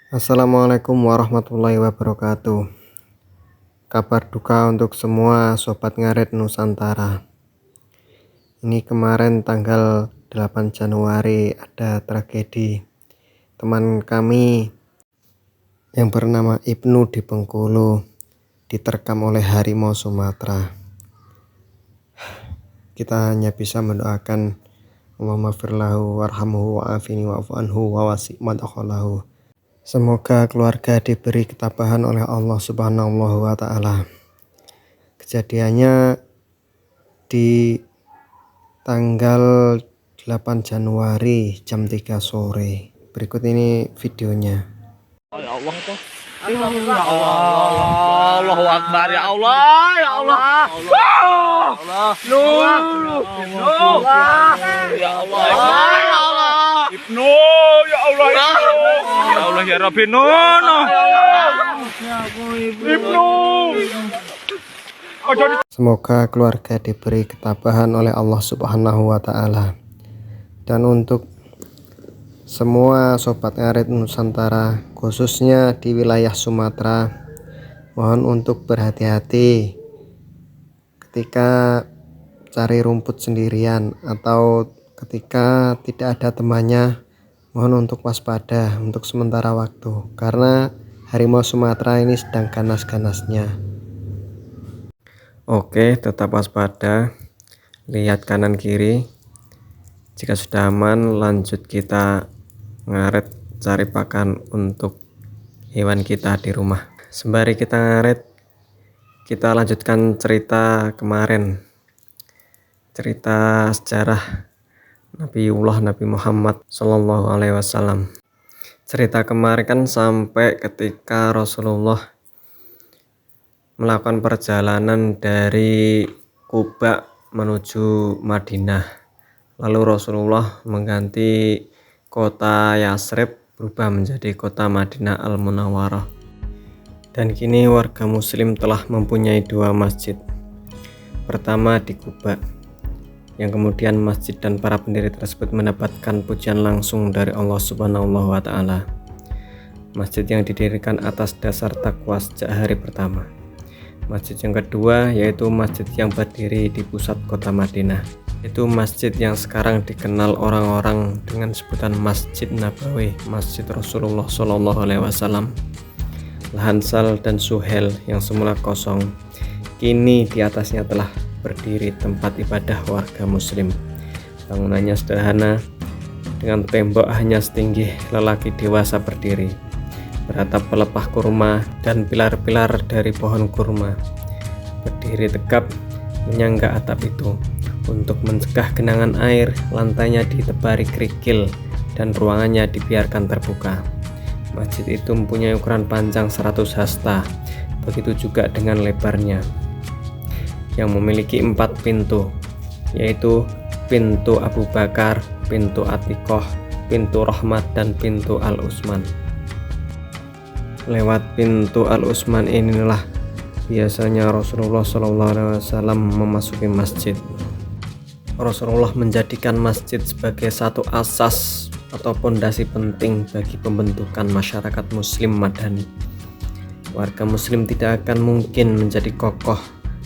Assalamualaikum warahmatullahi wabarakatuh. Kabar duka untuk semua Sobat Ngarit Nusantara. Ini kemarin tanggal 8 Januari ada tragedi teman kami yang bernama Ibnu di Bengkulu diterkam oleh harimau Sumatera. Kita hanya bisa mendoakan Allahumma firlahu warhamhu wa'afini wa'fu anhu wa wasi' madakhalahu. Semoga keluarga diberi ketabahan oleh Allah Subhanahu wa Ta'ala. Kejadiannya di tanggal 8 Januari jam 3 sore. Berikut ini videonya. Ya Allah, ya Allah, Allahu Akbar, ya Allah, ya Allah, ya Allah, ya Allah, Ibnu, ya Allah, ya Allah, ya Rabbi, Ibnu. Semoga keluarga diberi ketabahan oleh Allah Subhanahu wa Ta'ala. Dan untuk semua Sobat Ngarit Nusantara, khususnya di wilayah Sumatera, mohon untuk berhati-hati ketika cari rumput sendirian atau ketika tidak ada temannya. Mohon untuk waspada untuk sementara waktu, karena harimau Sumatera ini sedang ganas-ganasnya. Oke, tetap waspada, lihat kanan kiri. Jika sudah aman, lanjut kita ngaret cari pakan untuk hewan kita di rumah. Sembari kita ngaret, kita lanjutkan cerita kemarin, cerita sejarah Nabi Muhammad Sallallahu Alaihi Wasallam. Cerita kemarin kan sampai ketika Rasulullah melakukan perjalanan dari Kuba menuju Madinah. Lalu Rasulullah mengganti kota Yasrib berubah menjadi kota Madinah Al-Munawwarah. Dan kini warga muslim telah mempunyai dua masjid. Pertama di Kuba, yang kemudian masjid dan para pendiri tersebut mendapatkan pujian langsung dari Allah Subhanahu wa Ta'ala. Masjid yang didirikan atas dasar takwa sejak hari pertama. Masjid yang kedua yaitu masjid yang berdiri di pusat kota Madinah. Itu masjid yang sekarang dikenal orang-orang dengan sebutan Masjid Nabawi, Masjid Rasulullah Shallallahu Alaihi Wasallam. Lahan Sal dan Suhel yang semula kosong, kini di atasnya telah berdiri tempat ibadah warga muslim. Bangunannya sederhana, dengan tembok hanya setinggi lelaki dewasa berdiri, beratap pelepah kurma dan pilar-pilar dari pohon kurma. Berdiri tegap menyangga atap itu. Untuk mencegah genangan air, lantainya ditebari kerikil dan ruangannya dibiarkan terbuka. Masjid itu mempunyai ukuran panjang 100 hasta, begitu juga dengan lebarnya, yang memiliki 4 pintu, yaitu pintu Abu Bakar, pintu Atikoh, pintu Rahmat, dan pintu Al-Utsman. Lewat pintu Al-Utsman inilah biasanya Rasulullah SAW memasuki masjid. Rasulullah menjadikan masjid sebagai satu asas atau pondasi penting bagi pembentukan masyarakat muslim madani. Warga muslim tidak akan mungkin menjadi kokoh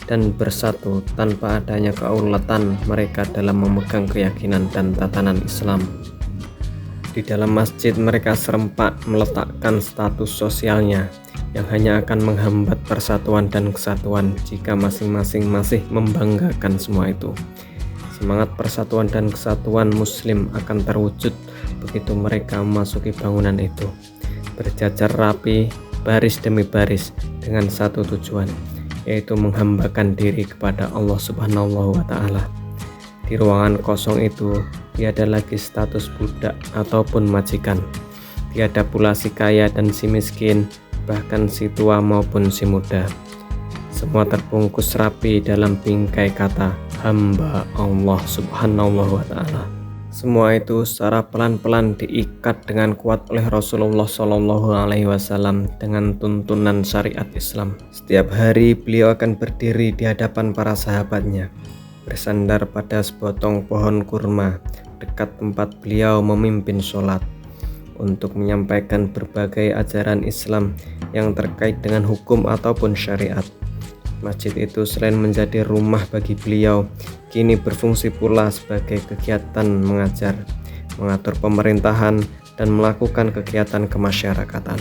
dan bersatu tanpa adanya keaulatan mereka dalam memegang keyakinan dan tatanan Islam. Di dalam masjid mereka serempak meletakkan status sosialnya yang hanya akan menghambat persatuan dan kesatuan jika masing-masing masih membanggakan semua itu. Semangat persatuan dan kesatuan muslim akan terwujud begitu mereka memasuki bangunan itu, berjajar rapi, baris demi baris, dengan satu tujuan, yaitu menghambakan diri kepada Allah Subhanahu wa Ta'ala. Di ruangan kosong itu tiada lagi status budak ataupun majikan, tiada pula si kaya dan si miskin, bahkan si tua maupun si muda. Semua terbungkus rapi dalam bingkai kata hamba Allah Subhanahu wa Ta'ala. Semua itu secara pelan-pelan diikat dengan kuat oleh Rasulullah Shallallahu Alaihi Wasallam dengan tuntunan syariat Islam. Setiap hari beliau akan berdiri di hadapan para sahabatnya, bersandar pada sepotong pohon kurma dekat tempat beliau memimpin sholat. untuk menyampaikan berbagai ajaran Islam yang terkait dengan hukum ataupun syariat. Masjid itu selain menjadi rumah bagi beliau, kini berfungsi pula sebagai kegiatan mengajar, mengatur pemerintahan, dan melakukan kegiatan kemasyarakatan.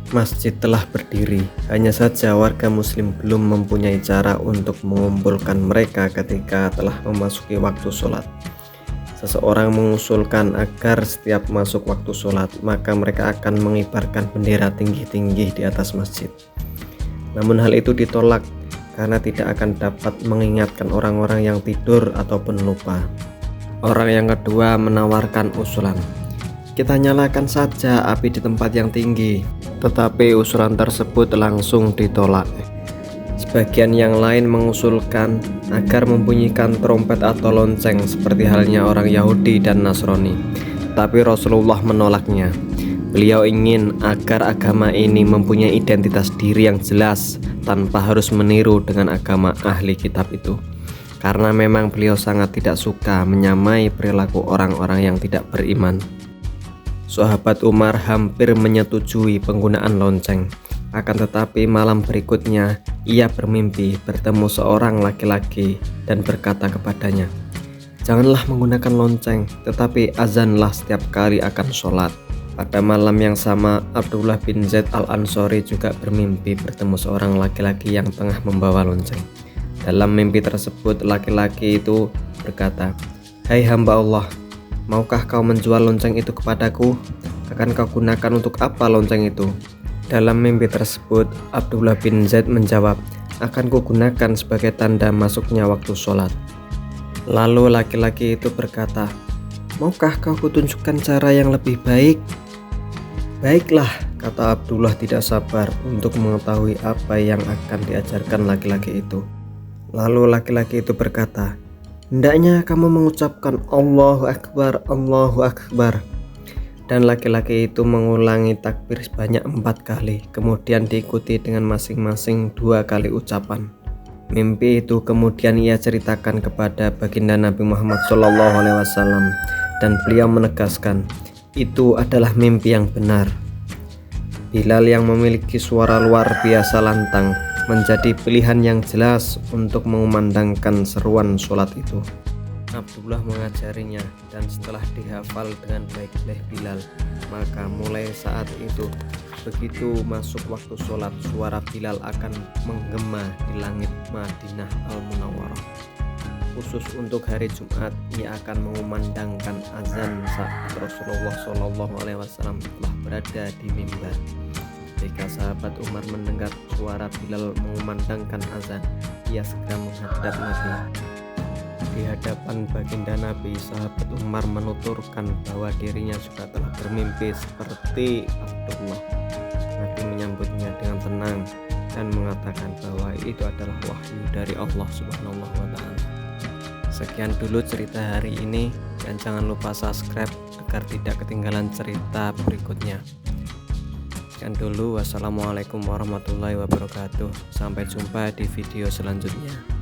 Masjid telah berdiri, hanya saja warga muslim belum mempunyai cara untuk mengumpulkan mereka ketika telah memasuki waktu sholat. Seseorang mengusulkan agar setiap masuk waktu sholat, maka mereka akan mengibarkan bendera tinggi-tinggi di atas masjid. Namun hal itu ditolak karena tidak akan dapat mengingatkan orang-orang yang tidur ataupun lupa. Orang yang kedua menawarkan usulan, kita nyalakan saja api di tempat yang tinggi, tetapi usulan tersebut langsung ditolak. Sebagian yang lain mengusulkan agar membunyikan trompet atau lonceng seperti halnya orang Yahudi dan Nasrani, tapi Rasulullah menolaknya. Beliau ingin agar agama ini mempunyai identitas diri yang jelas tanpa harus meniru dengan agama ahli kitab itu, karena memang beliau sangat tidak suka menyamai perilaku orang-orang yang tidak beriman. Sahabat Umar hampir menyetujui penggunaan lonceng, akan tetapi malam berikutnya ia bermimpi bertemu seorang laki-laki dan berkata kepadanya, janganlah menggunakan lonceng, tetapi azanlah setiap kali akan sholat. Pada malam yang sama, Abdullah bin Zaid al-Ansori juga bermimpi bertemu seorang laki-laki yang tengah membawa lonceng. Dalam mimpi tersebut, laki-laki itu berkata, hai hamba Allah, maukah kau menjual lonceng itu kepadaku? Akan kau gunakan untuk apa lonceng itu? Dalam mimpi tersebut, Abdullah bin Zaid menjawab, akan kugunakan sebagai tanda masuknya waktu sholat. Lalu laki-laki itu berkata, maukah kau kutunjukkan cara yang lebih baik? Baiklah, kata Abdullah tidak sabar untuk mengetahui apa yang akan diajarkan laki-laki itu. Lalu laki-laki itu berkata, hendaknya kamu mengucapkan Allahu Akbar, Allahu Akbar. Dan laki-laki itu mengulangi takbir sebanyak 4 kali, kemudian diikuti dengan masing-masing 2 kali ucapan. Mimpi itu kemudian ia ceritakan kepada baginda Nabi Muhammad SAW, dan beliau menegaskan, itu adalah mimpi yang benar. Bilal yang memiliki suara luar biasa lantang menjadi pilihan yang jelas untuk mengumandangkan seruan sholat itu. Abdullah mengajarinya, dan setelah dihafal dengan baik oleh Bilal, maka mulai saat itu, begitu masuk waktu sholat, suara Bilal akan menggema di langit Madinah Al-Munawwarah. Khusus untuk hari Jumat, ia akan mengumandangkan azan saat Rasulullah SAW telah berada di mimbar. Ketika sahabat Umar mendengar suara Bilal mengumandangkan azan, ia segera menghadap Nabi. Di hadapan baginda Nabi, sahabat Umar menuturkan bahwa dirinya juga telah bermimpi seperti Abdullah. Nabi menyambutnya dengan tenang dan mengatakan bahwa itu adalah wahyu dari Allah Subhanahu wa Ta'ala. Sekian dulu cerita hari ini, dan jangan lupa subscribe agar tidak ketinggalan cerita berikutnya. Sekian dulu, wassalamualaikum warahmatullahi wabarakatuh. Sampai jumpa di video selanjutnya.